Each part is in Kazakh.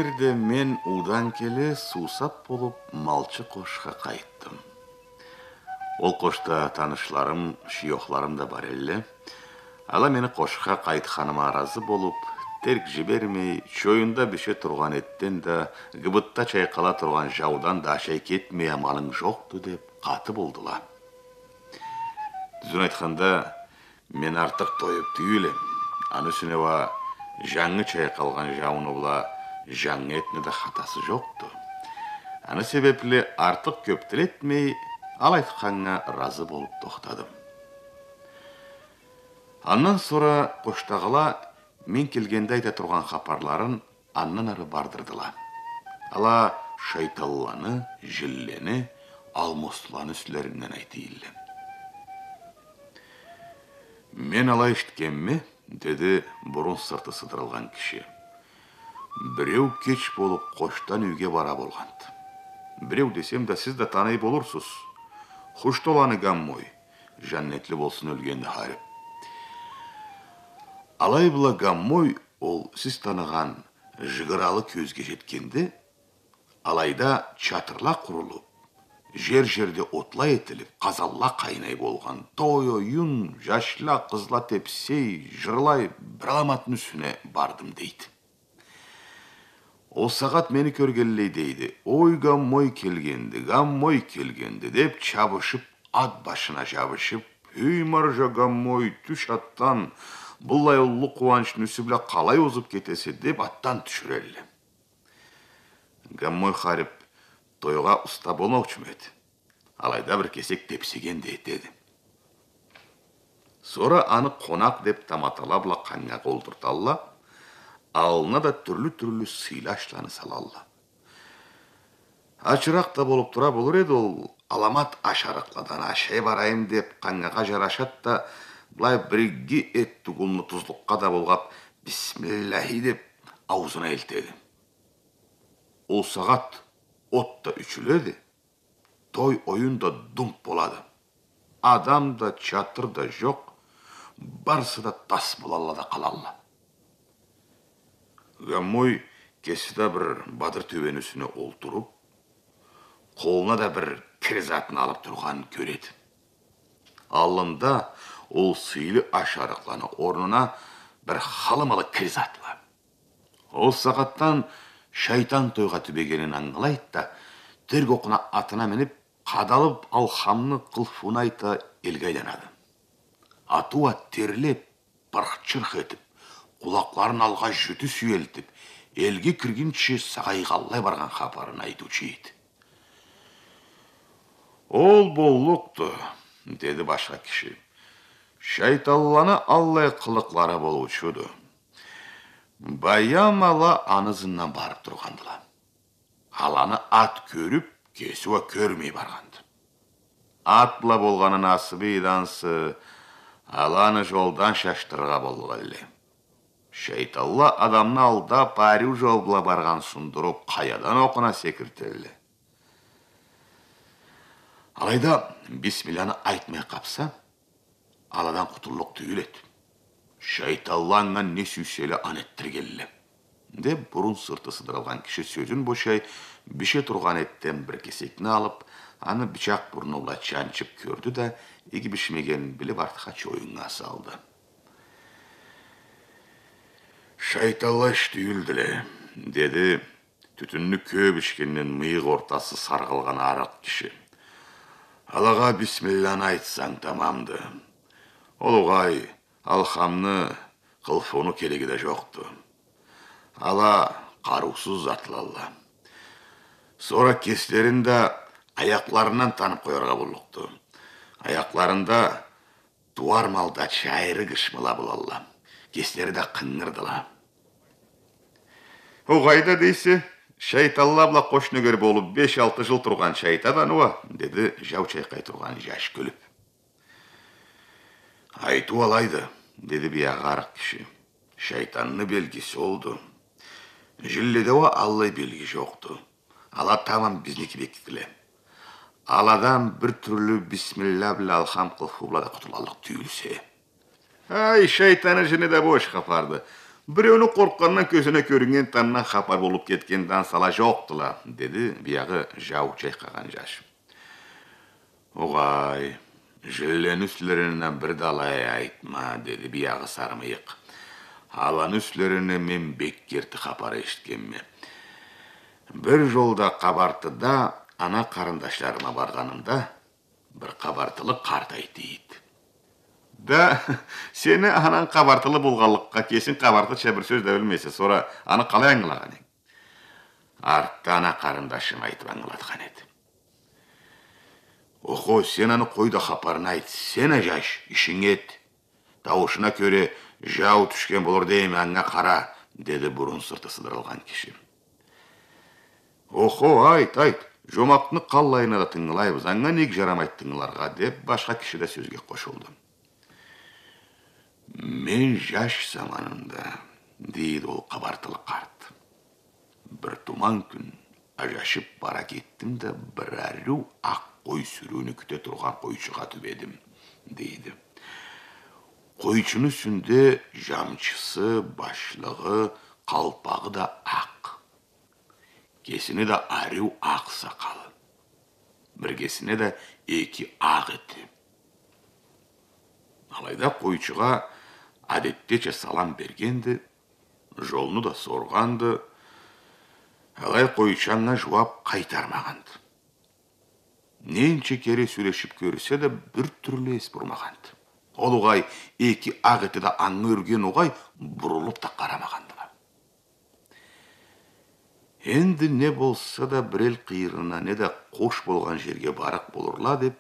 жерде мен удан келе суусап болып малчы кошқа қайттым. Ол кошта танышларым, шиохларым да бар эле. Ала мени кошқа кайтканыма аразы болып, терк жибермей, чоюнда бише турган эттен да, гыбытта чайкала турган жаудан да ашай кетмей амалың жокту деп каты болдула. Түзүн айтканда, мен артык тоюп түйүлем. Аны сүнеба жаңы чайкалган жауыны була жаңы этне да хатасы жокту. Аны себепле артык көптелетмей, ал айтканга разы болуп токтадым. Андан sonra коштагыла мен келгенде айта турган хапарларын андан ары бардырдыла. Ала Шайталланы, Жиллени, Алмостуланы сүлөрүнөн айтыйлы. Мен алай иштикемми, деди бурун сырты сыдырылган киши. Бирөө кеч болуп коштан үйгө бара болганд. Бирөө десем да сиз да таный болурсуз. Хуштоланы Гаммой, жаннетлі болсын өлгенді харып. Алай була Гаммой, ол сиз таныган жыгыралы көзге жеткенде, алайда чатырла курулуп, жер-жерде отла етіліп, казалла кайнай болган. Той оюн, жашла кызла тепсей, жырлай бір аламаттын үстүнө бардым дейт. Ол сагат мени көргеллей дейди. Ой, Гаммой келгенди деп чабышып, ат башына жабышып, «Үй маржа Гаммой, түш аттан, булай уллу кубанычтын үсү биле калай озуп кетеси» деп аттан түшүрелли. Гаммой харып тойга уста болмокчу эди. Алайда бир кесек тепсеген деди. Sonra аны конак деп таматалабла канга колдурталла. Алына да түрлі сыйлаштаны салалла. Ачырақ та болып тура болур еді, ол аламат ашарықладан ашай барайым деп қаңғаға жарашат та, бұлай бірге ет түгілні тұзлыққа да болғап, бисмиллахи деп аузына елтеді. Ол сағат отта үчіледі, той ойында думп болады. Адам да чатыр да жоқ, барсы да тас болалла да қалалла. Гаммой кесіда бір бадыр төбен үсіне олтырып, қолына да бір кірзатын алып тұрған көреді. Алында ол сыйлы ашарықланы орнына бір халымалы кірзатыла. Ол сағаттан шайтан тойға түбегенін аңғылайды да, терг оқына атына мініп, қадалып алхамны қылфуын айта елге айданады. Атуа терлеп, парқ-чырқ етіп, құлақларын алға жүті сүйелтіп, елге кіргенше сағайғаллай барған хапарын айтучы еді. Ол боллуқты, деді башқа киши. Шайталланы аллай қылықлары болучуду. Баям ала анызынан барып тұрғандыла. Аланы ат көріп, кесуа көрмей барғанды. Атла болғанын асыбы идансы, аланы жолдан шаштырға болғалли. Шайталла адамны алда парю жолбыла барған сұндырып, қаядан оқына секіртелі. Алайда бисмилляны айтмай қапса, аладан құтылық түйілет. Шайталланға не сүйселі анеттіргелі. Деп бұрын сырты сыдырылған кіші сөзін бошай, бише тұрған еттен бір кесекні алып, аны бичақ бұрныла чанчып көрді да, егі бішмеген біліп артыға чойынға салды. Шайталла іштүйілділі, деді түтінні көп ішкеннен миық ортасы сарғылған арақ кіші. Алаға бисмилланы айтсаң тамамды. Олуғай, алхамны қылфуны керегі де жоқты. Ала қарусыз атылалла. Sonra кестерінде аяқларынан танып қойырға болуқты. Аяқларында дуар малда чайры кышмыла болалла. Кестері де қыңырдыла. Оғайда дейсі, Шайталлабла қошнөгер болып 5-6 жыл тұрған шайтадан уа, деді жау чайқай тұрған жаш күліп. Айту алайды, деді бияғарық кіші. Шайтанны белгісі олды. Жилледе уа аллай белгі жоқты. Ала тамам бізнекі бекітілі. Аладан бір түрлі бисмилля білі алхам қылфу бұлада құтылалық түйілсе. Ай, шайтаны жіне де бош қапарды. Біреуні қорыққаннан көзіне көрінген таннан хапар болып кеткендан сала жоқтыла, деді бияғы жау чайқаған жаш. Оғай, жілен үслерінен бір далай айтма, деді бияғы сармайық. Алан үслеріне мен беккерті хапары ешткенме. Бір жолда қабартыда ана қарындашларыма барғанымда, бір қабартылы қартай дейді. Да, сені анан қабартылы болғалыққа кесін қабартыча бір сөз да білмесе, сора аны қалай аңылаған ең? Артта ана қарындашым айтып аңыладыған еді. Оқо, сен аны қойда хапарын айт, сені жаш, ішің ет. Дауышына көре жау түшкен болыр дейм, аңға қара, деді бұрын сырты сыдырылған кеші. Оқо, айт, жомақтыны қаллайына да тыңылайбыз, аңға нег жарамайт тыңыларға, деп башқа кіші де сөзге қошылды. Мен жаш заманында, дейді ол қабартылы қарт. Бір туман күн ажашып бара кеттім да бір әру ақ қой сүрүүнү күте тұрған қойшыға түбедім, дейді. Қойшыны үстінде жамчысы, башлығы, қалпағы да ақ. Кесіне де әру ақ сақалы. Бір кесіне де екі ақ еті. Алайда қойшыға әдеттече салам бергенді, жолыны да сорғанды, алай қойшанға жуап қайтармағанды. Ненче кере сөйлешіп көрсе де бір түрлі ес бұрмағанды. Ол оғай екі ағеті да аңы үрген оғай бұрылып та қарамағандыға. Енді не болса да бірел қиырына, не де қош болған жерге барық болырла деп,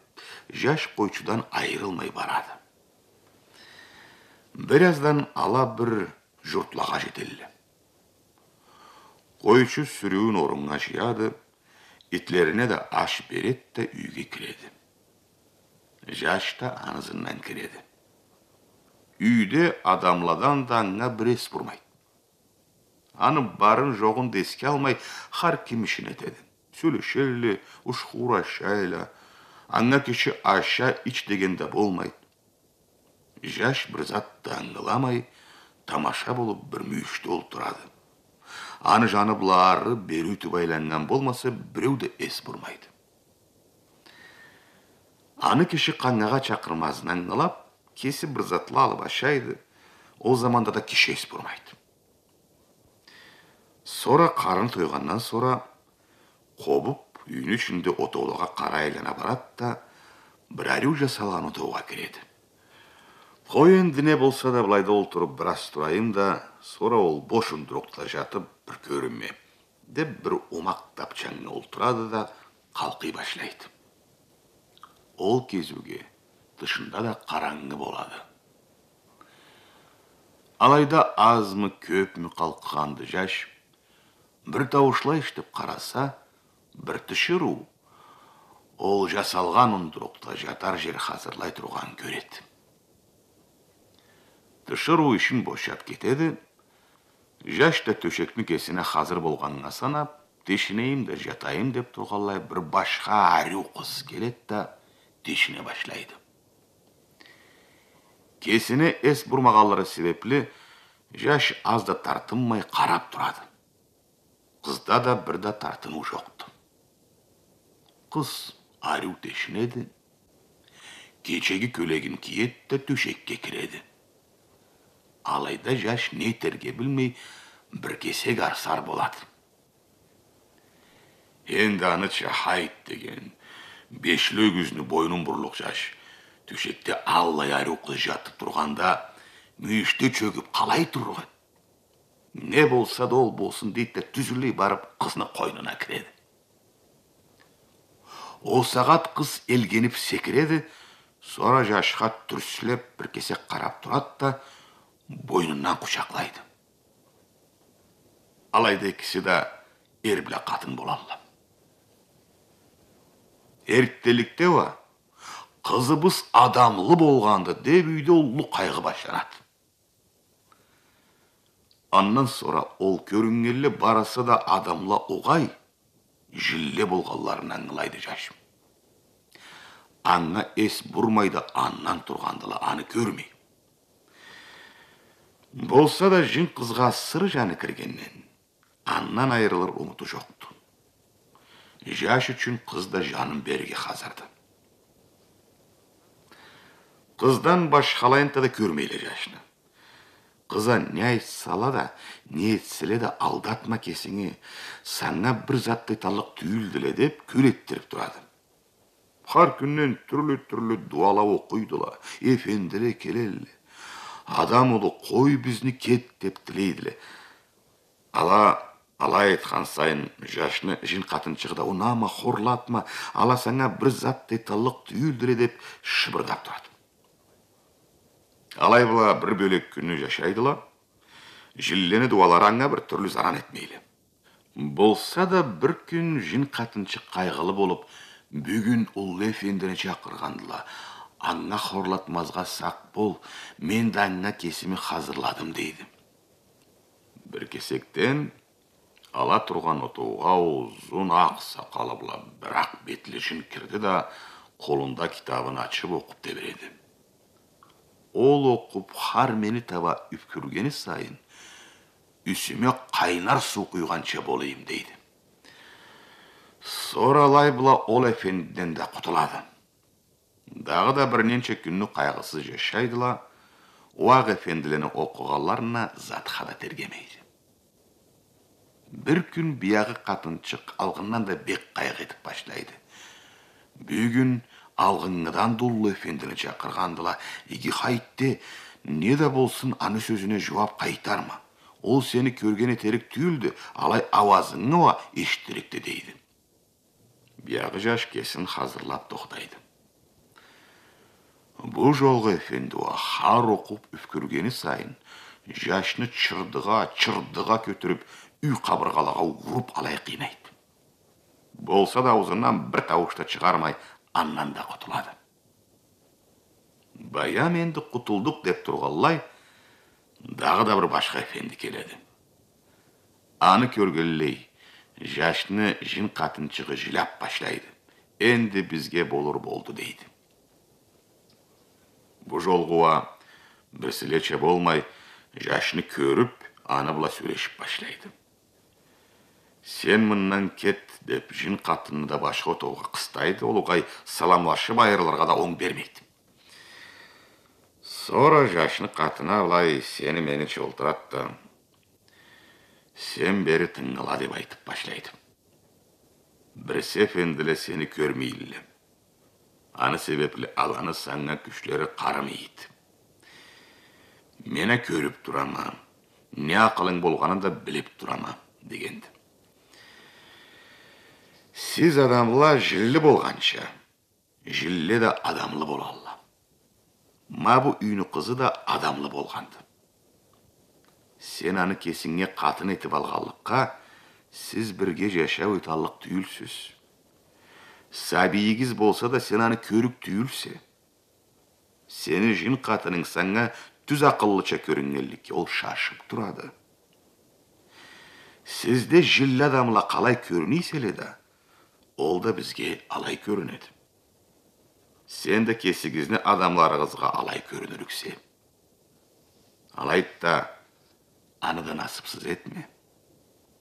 жаш қойшыдан айырылмай барады. Біраздан ала бір жұртлаға жетелі. Қойшы сүрүүн орынға жияды, итлеріне де аш берет те үйге кіреді. Жаш та анызынан кіреді. Үйде адамладан да аңа бірес бұрмайды. Аны барын жоғын деске алмай, хар кемішін етеді. Сөйлешелі, ұшқура шайла, аңа кеші аша іч дегенде болмайды. Жаш бір затты аңғыламай, тамаша болып бір мүйішті олтырады. Аны жаны бұлары беру түбайланған болмасы біреуді ес бұрмайды. Аны кеші қаңаға чақырмазын аңғылап, кесі бір затлы алып ашайды, ол заманда да кеші ес бұрмайды. Сора қарын тойғаннан сора, қобып, үйін ішінде отаулыға қара айлана барады да, бір әру жасалған отауға кіреді. Қой енді не болса да бұлайда олтырып біраз тұрайым да, сора ол бошын дұрықта жатып бір көрінме, деп бір омақ тапчаңына олтырады да қалқи башлайды. Ол кезуге дышында да қараңғы болады. Алайда азмы көпмі қалқығанды жаш, бір тауышылай іштіп қараса, бір түшіру, ол жасалған ұндырықта жатар жер қазырлай тұрған көреді. Түшіру үшін бошап кетеді, жаш та төшектің кесіне қазір болғанға санап, тешінейім де жатайым деп тұрғалай бір башқа әру қыз келеді да тешіне башлайды. Кесіне ес бұрмағалары себеплі, жаш азда тартынмай қарап тұрады. Қызда да бірда тартыну жоқты. Қыз әру тешінеді, кечегі көлегін киетті төшекке кіреді. Алайда жаш не терге білмей бір кесек арсар болады. Енді аныча хайт деген бешлі өгізіні бойының бұрлық жаш төшекте аллай әру қыз жатып тұрғанда мүйіште чөгіп қалай тұрған. Не болса да ол болсын дейді түзілей барып қызны қойнына кіреді. Ол сағат қыз елгеніп секіреді, сора жашқа түрсілеп бір кесек қарап тұрады да бойнынан құшақлайды. Алайда кісі да ербілі қатын болалла. Ерттелікте ва, қызыбыз адамлы болғанды деп үйде ұлы қайғы баштанады. Аннан сора ол көрінгелі барасы да адамла оғай, жилле болғаларын аңылайды жашым. Аңа ес бұрмайды аннан тұрғандылы аны көрмей. Болса да жин қызға сыр жаны кіргеннен, аннан айырылыр ұмыты жоқты. Жаш үшін қыз да жанын берге қазырды. Қыздан башқалайынта да көрмейлі жашыны. Қыза не айтсала да, не етсіле де алдатма кесіңе, саңа бір затты талық түйілділе деп көлеттіріп тұрады. Қар күннен түрлі дуала оқойдыла, ефенділе келелі. Адам ұлы қой бізні кет деп тілейділі. Ала айтқан сайын жашыны жин қатын шығыда, ұнама, хорлатма, ала саңа бір затты талық түйілділе деп шыбырдап тұрады. Алай бұла бір бөлек күні жашайдыла, жиллені дуалараңа бір түрлі заран етмейлі. Болса да бір күн жин қатыншы қайғылы болып, бүгін ұлы ефендіні шақырғандыла, аңа хорлатмазға сақ бол, мен де аңа кесімі қазырладым дейді. Бір кесектен ала тұрған отуға ұзын ақ сақалы бұла бірақ бетлі жин кірді да, қолында кітабын ашып оқып те береді. Ол оқып хар мені таба үпкіргені сайын, үсіме қайнар су құйғанша болайым дейді. Соралай бұла ол әфендіден де құтылады. Дағы да бірненше күнні қайғысы жашайдыла, уақ әфенділені оқығаларына затқа да тергемейді. Бір күн бияғы қатыншық алғыннан да бек қайғы етіп башлайды. Бүгін алғыңыдан дұлы әфендіні шақырғандыла, еге қайтты, не де болсын аны сөзіне жауап қайтарма. Ол сені көргені терек түйілді, алай авазыңы ва ештіректі дейді. Бияғы жаш кесін қазырлап тоқтайды. Бұл жолғы әфенді ва хар оқып үфкіргені сайын, жашыны чырдыға көтіріп, үй қабырғалаға ұрып алай қинайды. Болса да аузынан бір тауышта шығармай, аннан да құтылады. Баям енді құтылдық деп тұрғалай, дағы да бір башқа әфенді келеді. Аны көргелей, жашыны жин қатыншығы жилап башлайды. Енді бізге болыр болды дейді. Бұл жолғыва бір сілече болмай, жашыны көріп, аны бұла сөйлешіп башлайды. Сен мұннан кет деп жин қатыны да башқа отауға қыстайды, олығай саламлашып айырыларға да оң бермейді. Сора жашыны қатына бұлай сені мені жолдыратты. Сен бері тыңғыла деп айтып башлайды. Бірісі әфенділі сені көрмейлі. Аны себеплі аланы саңа күшлері қарымейді. Мені көріп тұрама, не ақылың болғанын да біліп тұрама дегенді. Сіз адамла жиллі болғанша, жиллі де адамлы болалла. Ма бұ үйіні қызы да адамлы болғанды. Сен аны кесіңе қатын етіп алғалыққа, сіз бірге жаша өйталық түйілсіз. Сабиегіз болса да сен аны көрік түйілсе. Сені жин қатының саңа түз ақыллыча көрінгелікке ол шашып тұрады. Сізде жиллі адамла қалай көрінейселі да, ол да бізге алай көрінеді. Сен де кесігізіне адамларығызға алай көрініріксе. Алайда аны да насыпсыз етме,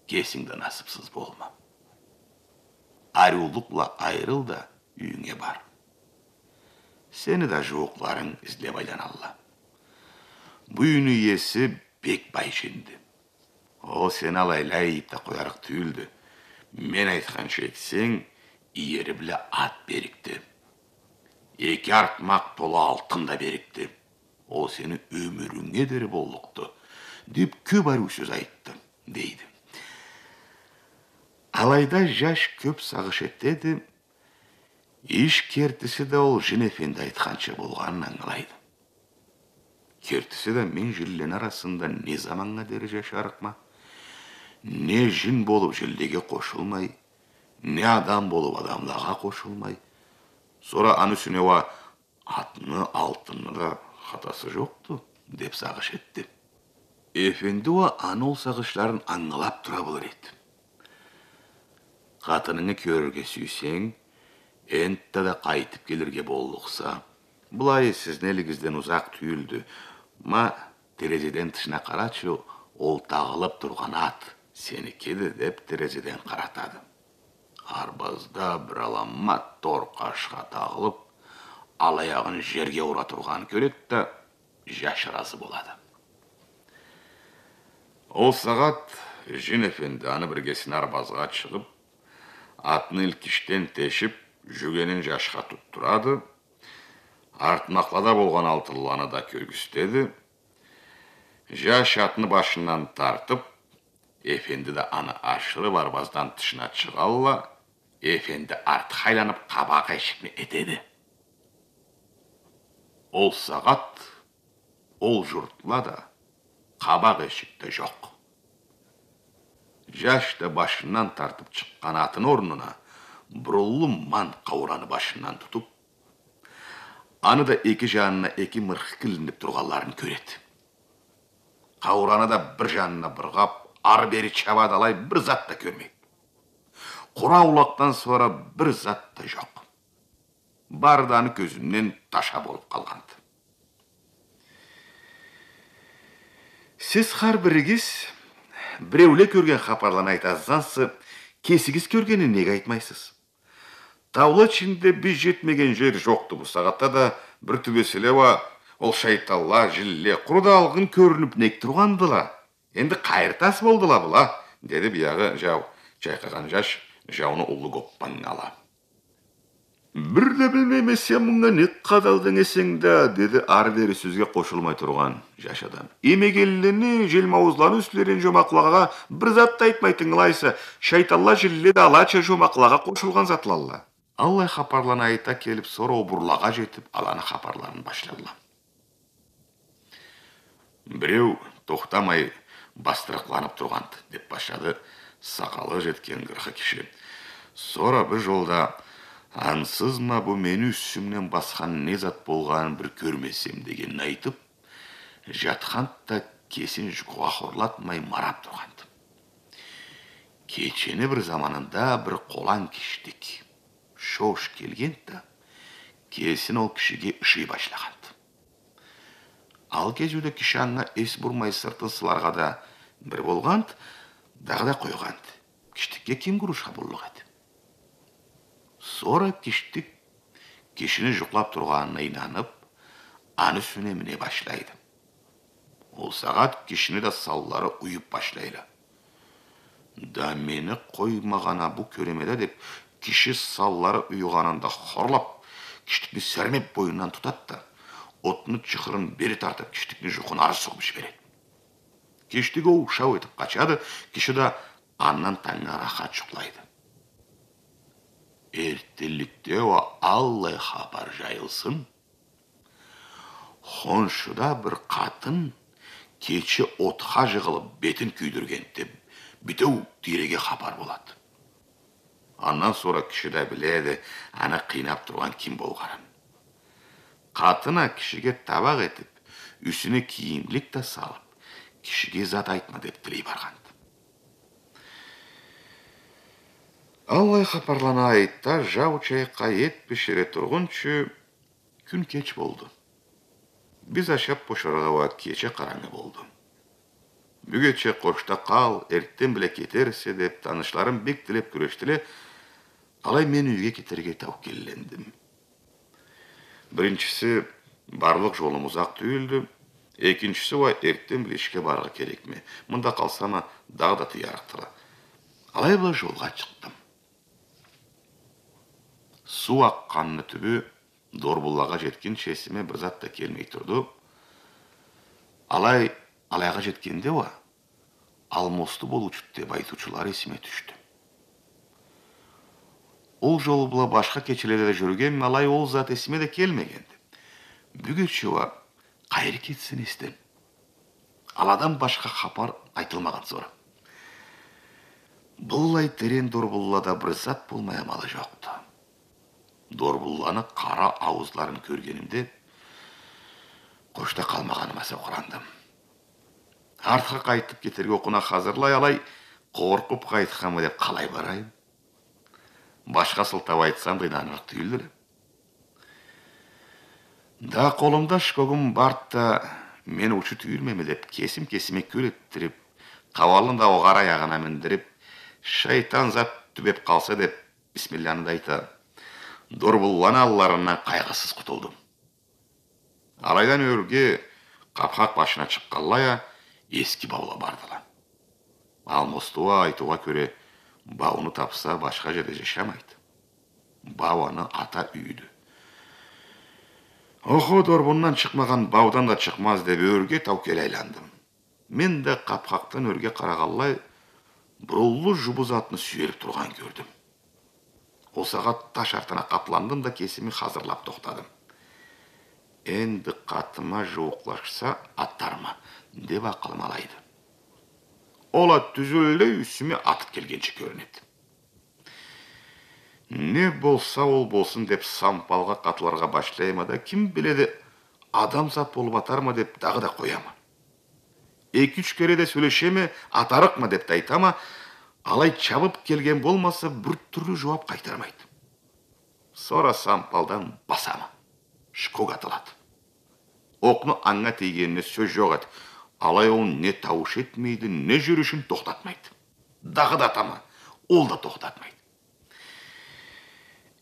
кесің де насыпсыз болма. Арулықла айырыл да үйіңе бар. Сені да жоқларың ізлеп айланалла. Бұйыны есі бек бай жинді. Ол сен алайлай та қоярық түйілді. Мен айтқан шексең, иері білі ат берікті. Екі артмақ толы алтында берікті. Ол сені өміріңе дері болуқты, деп көп ару сөз айтты, дейді. Алайда жаш көп сағыш еттеді, еш кертісі де ол жин әфенді айтқанша болғанын аңғылайды. Кертісі де мен жиллен арасында не заманға дері жашарық ма? Не жин болып жілдеге қошылмай, не адам болып адамлаға қошылмай. Сора аны сүнева атыны алтыны да қатасы жоқты, деп сағыш етті. Эфенді ва аны ол сағышларын аңғылап тұра болыр еді. Қатыныңы көрерге сүйсең, энтті да қайтып келерге болуқса, бұлай сіз нелігізден ұзақ түйілді, ма терезеден тышына қарачы, ол тағылып тұрған ат сенікеді деп терезеден қаратады. Арбазда бір аламат тор қашқа тағылып, алаяғын жерге ұра тұрған көреді, жашырасы болады. Ол сағат Жин әфенді аны біргесін арбазға шығып, атын ілкіштен тешіп, жүгенін жашқа тұттырады, артынақлада болған алтыланы да көргістеді, жаш атыны башынан тартып, әфенді де аны ашырып арбаздан тышына шығалла, әфенді арты хайланып қабақ әшікме етеді. Ол сағат, ол жұртла да қабақ әшікті жоқ. Жашты башынан тартып шыққан атын орнына бұрылы ман қаураны башынан тұтып, аны да екі жанына екі мырқы кілініп тұрғаларын көреді. Қаураны да бір жанына бұрғап, ар-бері чабадалай бір зат та көрмейді. Құра улақтан sonra бір зат та жоқ. Барданы көзінен таша болып қалғанды. Сіз қар бірігіз, біреуле көрген хапарлан айтазансы, кесігіз көргені неге айтмайсыз? Таулы ішінде біз жетмеген жер жоқты бұл сағатта да бір түбеселева, ол шайталла, жилле, құрда алғын көрініп нек тұрғандыла. Енді қайыртас болдыла бұла, деді бияғы жау, чайқаған жаш, жауны ұлы көппан ала. Бір де білмемесе мұңа не қадалдың есеңді, деді ар-бері сөзге қошылмай тұрған жаш адам. Емегеліні желмауызланы үстілерін жомақлаға бір затты айтмайтын ғылайса, шайталла жилледі алача жомақлаға қошылған затлалла. Аллай хапарланы айта келіп, сора обырлаға жетіп, аланы хапарларын башлалла. Біреу тоқтамай бастырықланып тұрғанды, деп башлады сақалы жеткен қырқы кіші. Сора бір жолда, ансыз ма бұл мені үстімнен басқан не зат болғанын бір көрмесем деген айтып, жатқанда кесін жүкуға хорлатмай марап тұрғанды. Кечені бір заманында бір қолан кештік. Шош келгенді, кесін ол кішіге үшей башлағанды. Ал кезуді кіші аңға ес бұрмай сыртын сыларға да бір болғанды, дағда қойғанды. Кіштікке кем күрушқа бұрлық еді. Сора кіштік кешіні жұқлап тұрғанына инанып, аны сөне міне башлайды. Ол сағат кешіні де саллары ұйып башлайды. Да мені қоймағана бұл көремеді деп, кіші саллары ұйығанында хорлап, кіштікні сәрмеп бойынан тұтатты. Отыны чықырын бері тартып, кіштікні жұқын ары соғып жібереді. Кештігі ол шау етіп қачады, кіші да аннан таңға рахат жұқлайды. Ертелікте о Аллай хабар жайылсын. Хоншыда бір қатын кечі отқа жығылып бетін күйдіргенде бітеу диреге хабар болады. Аннан sonra кіші да біледі, аны қинап тұрған кім болғанын. Қатына кішіге табақ етіп, үсіне киімлік та салып, кішіге зат айтма деп тілей барғанды. Аллай хапарлана айтта жау чайқа ет пішіре тұрғыншы күн кеч болды. Біз ашап пошырғауа кече қараңы болды. Бүгетше қошта қал, әрттен біле кетерсе деп танышларым бек тілеп күрештіле, алай мен үйге кетерге тау келлендім. Біріншісі барлық жолым ұзақ түйілді, екіншісі ой әрттен білешке барға керек ме, мұнда қалсама дағда тыярықтыра. Алай бұл жолға шықтым. Су аққанны түбі Дорбуллаға жеткен шесіме бір затта келмей тұрды. Алайға жеткенде ва, алмосты болучып деп айтучылар есіме түшті. Ол жолы бұла башқа кечелерде жүрген, алай ол зат есіме де келмегенді. Бүгетші ва, қайыр кетсін естен. Аладан башқа хапар айтылмаған зора. Бұллай терен Дорбуллада бір зат болмай амалы жоқты. Дорбулланы қара ауызларын көргенімде қошта қалмағаныма соқырандым. Артқа қайтып кетерге оқына қазырлай алай, қорқып қайтқамы деп қалай барайын. Башқа сылтау айтсам қинанырақ түйілдірі. Да қолымда шкогым бартта Мен учу түйілмеме деп кесім-кесіме көлеттіріп, қавалын да оғар аяғына міндіріп, шайтан зат түбеп қалса деп, бисмилланы да айта, дорбуллан алларына қайғысыз құтылдым. Алайдан өрге қапқақ башына шыққалая ескі баула бардыла. Алмостуа айтуға көре, бауыны тапса башқа жерде жашамайды. Бауаны ата үйді. Охо, дорбуннан шықмаған баудан да шықмаз деп өрге таукел айландым. Мен де қапқақтан өрге қарағалай бұрулы жұбыз атыны сүйеріп тұрған көрдім. Осаға таш артына қапландым да кесімі қазырлап тоқтадым. Енді қатыма жуықлашса аттарма деп ақылым алайды. Ола түзілі үсіме атып келгенше көрінеді. Не болса ол болсын деп сампалға қатыларға башлайма да, кім біледі адам зат болып атарма деп дағы да қояма. 2-3 кереде сөйлешеме атарықма деп айтама, алай чабып келген болмаса бір түрлі жауап қайтармайды. Сора сампалдан басама, шког атылады. Оқны аңға тейгеніне сөз жоқ еді. Алай он не тауыш етмейді, не жүрішін тоқтатмайды. Дағы да атама, ол да тоқтатмайды.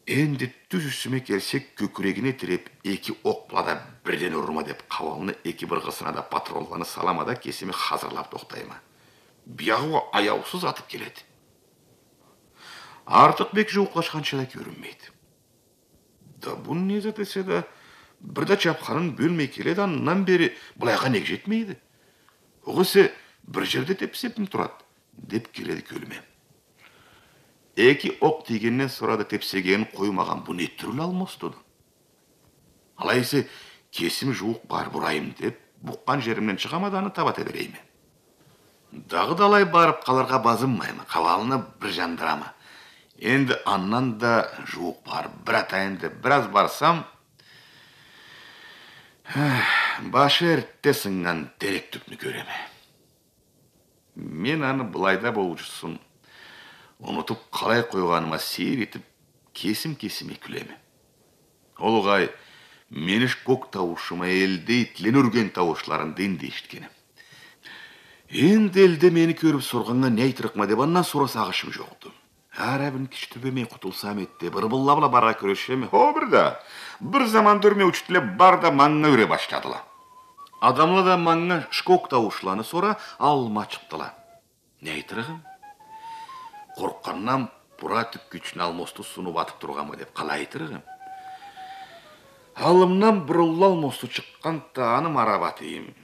Енді түз үсіме келсек көкірегіне тіреп, 2 оқпылада бірден ұрма деп қавалыны 2 бірғысына да патролланы саламада кесіме қазырлап тоқтайма. Бияғы аяусыз атып келеді. Артық бек жуықлашқанша да көрінмейді. Да бұл не зат есе да, бірді чапқанын бөлмей келеді, анынан бері бұлайға нег жетмейді. Оғысы бір жерде тепсепім тұрады, деп келеді көліме. 2 оқ дегеннен сұрады тепсегенін қоймаған бұл не түрлі алмастыды. Алайсы кесім жуық бар бұрайым деп, бұққан жерімнен шығамаданы табата берейме. Дағы далай барып қаларға базынмаймы, қавалына бір жандырама. Енді аннан да жуық бар, бір атайынды біраз барсам, башы әртте сыңған терек түпні көреме. Мен аны бұлайда болушысын, ұмытып қалай қойғаныма сейір етіп, кесім-кесіме күлеме. Ол ғай, меніш көк тауышыма елдей тілен үрген тауышларын денде ештікені. Енді елде мені көріп сұрғанға не айтырықма деп, аннан сұрасы ағышым жоқты. Әрәбін кіштүбеме құтылсам етті, бір бұллабыла барға көрешеме. О, бір заман дүрме үчтіле бар да маңға өре баштадыла. Адамла да маңға шкок тауышланы сора алма чықтыла. Не айтырығым? Қорққаннан бұра түп күчін алмосты сұнып атып тұрғама деп қала айтырығым. Алымнан бұрылы алмосты шыққан тағаным арабатыйым.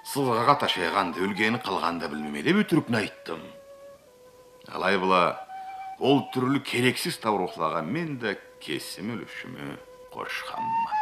Сылғаға ташайғанды, өлгені қалғанда білмеме деп өтірікні айттым. Алай бұла, ол түрлі керексіз таврухлаға мен де кесім өлішімі қошқанмын.